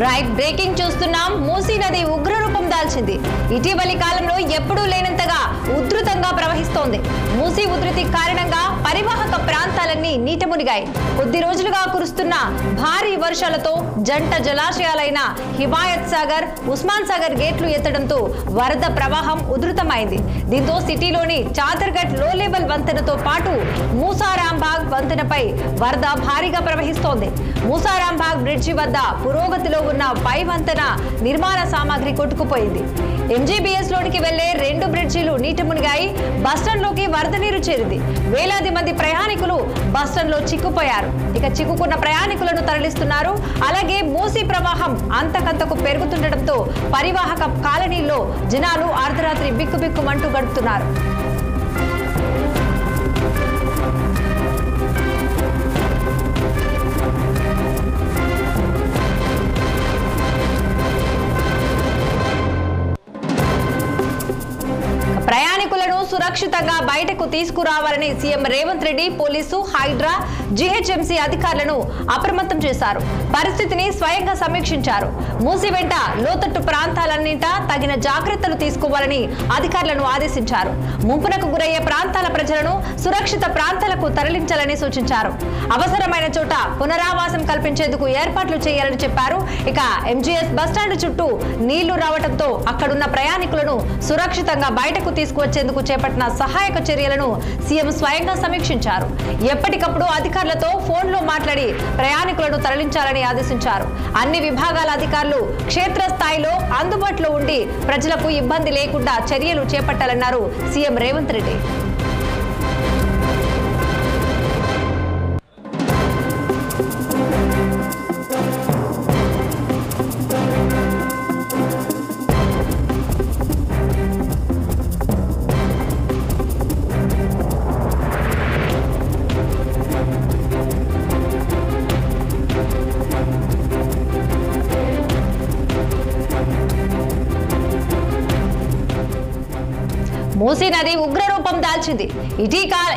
Right breaking చూస్తున్నాం. మూసీ నది ఉగ్రరూపం దాల్చింది. ఇటీవలి కాలంలో ఎప్పుడూ లేనంతగా ఉధృతంగా ప్రవహిస్తోంది. మూసీ ఉధృతి కారణంగా పరివాహక ప్రాంతాలన్నీ నీట మునిగాయి. కొద్ది రోజులుగా కురుస్తున్న భారీ వర్షాలతో జంట జలాశయాలైన హిమాయత్ సాగర్, ఉస్మాన్ సాగర్ గేట్లు ఎత్తడంతో వరద ప్రవాహం ఉధృతమైంది. దీంతో సిటీలోని చాదర్ఘట్ లో లెవెల్ వంతెనతో పాటు మూసారాంబాగ్ వంతెనపై వరద భారీగా ప్రవహిస్తోంది. మూసారాంబాగ్ బ్రిడ్జి వద్ద పురోగతిలో ఉన్న పై వంతెన నిర్మాణ సామాగ్రి కొట్టుకుపోయింది. ఎంజీబీఎస్ లోనికి వెళ్లే 2 బ్రిడ్జిలు నీట మునిగాయి. బస్టాండ్ లోకి వరద నీరు చేరింది. వేలాది మంది ప్రయాణికులు బస్టాండ్ లో చిక్కుపోయారు. ఇక చిక్కుకున్న ప్రయాణికులను తరలిస్తున్నారు. అలాగే మూసీ ప్రవాహం అంతకంతకు పెరుగుతుండటంతో పరివాహక కాలనీల్లో జనాలు అర్ధరాత్రి బిక్కుబిక్కుమంటూ గడుపుతున్నారు. ప్రయాణికులను సురక్షితంగా బయటకు తీసుకురావాలని CM Revanth Reddy police, Hydraa, GHMC అధికారులను అప్రమత్తం చేశారు. పరిస్థితిని స్వయంగా సమీక్షించారు. మూసీ వెంట లోతట్టు ప్రాంతాలన్నింటా తగిన జాగ్రత్తలు తీసుకోవాలని అధికారులను ఆదేశించారు. ముంపునకు గురయ్యే ప్రాంతాల ప్రజలను సురక్షిత ప్రాంతాలకు తరలించాలని సూచించారు. అవసరమైన చోట పునరావాసం కల్పించేందుకు ఏర్పాట్లు చేయాలని చెప్పారు. ఇక ఎంజీఎస్ బస్టాండ్ చుట్టూ నీళ్లు రావడంతో అక్కడున్న ప్రయాణికులను సురక్షితంగా బయటకు తీసుకువచ్చేందుకు చేపట్టిన సహాయక చర్యలను సీఎం స్వయంగా సమీక్షించారు. ఎప్పటికప్పుడు అధికారులతో ఫోన్లో మాట్లాడి ప్రయాణికులను తరలించాలని ఆదేశించారు. అన్ని విభాగాల అధికారులు క్షేత్రస్థాయిలో అందుబాటులో ఉండి ప్రజలకు ఇబ్బంది లేకుండా చర్యలు చేపట్టాలన్నారు సీఎం రేవంత్ రెడ్డి. మూసీ నది ఉగ్రరూపం దాల్చింది.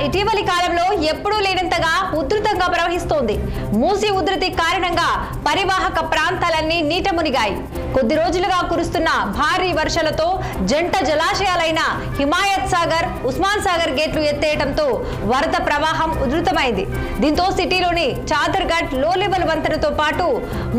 ఇటీవలి కాలంలో ఎప్పుడూ లేనంతగా ఉధృతంగా ప్రవహిస్తోంది. మూసీ ఉధృతి కారణంగా పరివాహక ప్రాంతాలన్నీ నీట మునిగాయి. కొద్ది రోజులుగా కురుస్తున్న భారీ వర్షాలతో జంట జలాశయాలైన హిమాయత్ సాగర్, ఉస్మాన్ సాగర్ గేట్లు ఎత్తేయడంతో వరద ప్రవాహం ఉధృతమైంది. దీంతో సిటీలోని చాదర్ఘట్ లో లెవెల్ వంతెనతో పాటు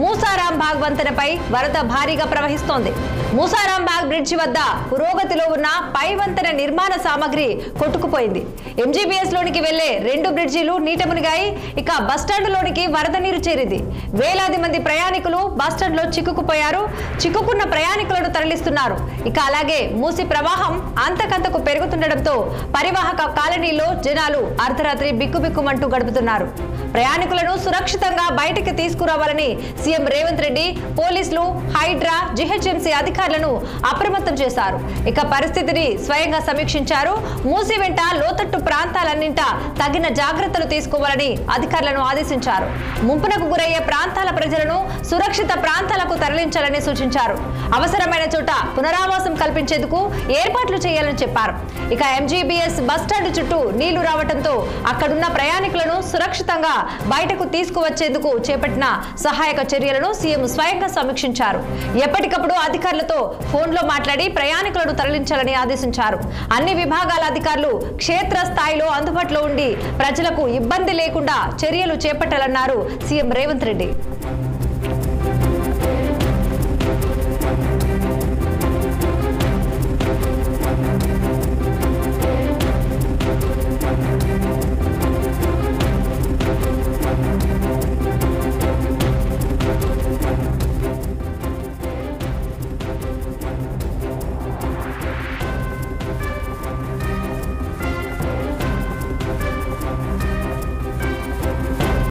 మూసారాంబాగ్ వంతెనపై వరద భారీగా ప్రవహిస్తోంది. మూసారాంబాగ్ బ్రిడ్జి వద్ద పురోగతిలో ఉన్న పై వంతెన నిర్మాణ సామాగ్రి కొట్టుకుపోయింది. ఎంజీబీఎస్ లోనికి వెళ్లే 2 బ్రిడ్జిలు నీట మునిగాయి. ఇక బస్టాండ్ లోనికి వరద నీరు చేరింది. వేలాది మంది ప్రయాణికులు బస్టాండ్ లో చిక్కుకుపోయారు. చిక్కుకున్న ప్రయాణికులను తరలిస్తున్నారు. ఇక అలాగే మూసీ ప్రవాహం అంతకంతకు పెరుగుతుండటంతో పరివాహక కాలనీల్లో జనాలు అర్ధరాత్రి బిక్కుబిక్కుమంటూ గడుపుతున్నారు. ప్రయాణికులను సురక్షితంగా బయటికి తీసుకురావాలని సీఎం రేవంత్ రెడ్డి పోలీసులు, హైడ్రా, జీహెచ్ఎంసీ అధికారులను అప్రమత్తం చేశారు. ఇక పరిస్థితిని స్వయంగా సమీక్షించారు. మూసీ వెంట లోతట్టు ప్రాంతాలన్నింటా తగిన జాగ్రత్తలు తీసుకోవాలని అధికారులను ఆదేశించారు. ముంపునకు గురయ్యే ప్రాంతాల ప్రజలను సురక్షిత ప్రాంతాలకు తరలించాలని సూచించారు. అవసరమైన చోట పునరావాసం కల్పించేందుకు ఏర్పాట్లు చేయాలని చెప్పారు. ఇక ఎంజీబీఎస్ బస్టాండ్ చుట్టూ నీళ్లు రావడంతో అక్కడున్న ప్రయాణికులను సురక్షితంగా బయటకు తీసుకువచ్చేందుకు చేపట్టిన సహాయక చర్యలను సీఎం స్వయంగా సమీక్షించారు. ఎప్పటికప్పుడు అధికారులతో ఫోన్లో మాట్లాడి ప్రయాణికులను తరలించాలని ఆదేశించారు. అన్ని విభాగాల అధికారులు క్షేత్రస్థాయిలో అందుబాటులో ఉండి ప్రజలకు ఇబ్బంది లేకుండా చర్యలు చేపట్టాలన్నారు సీఎం రేవంత్ రెడ్డి.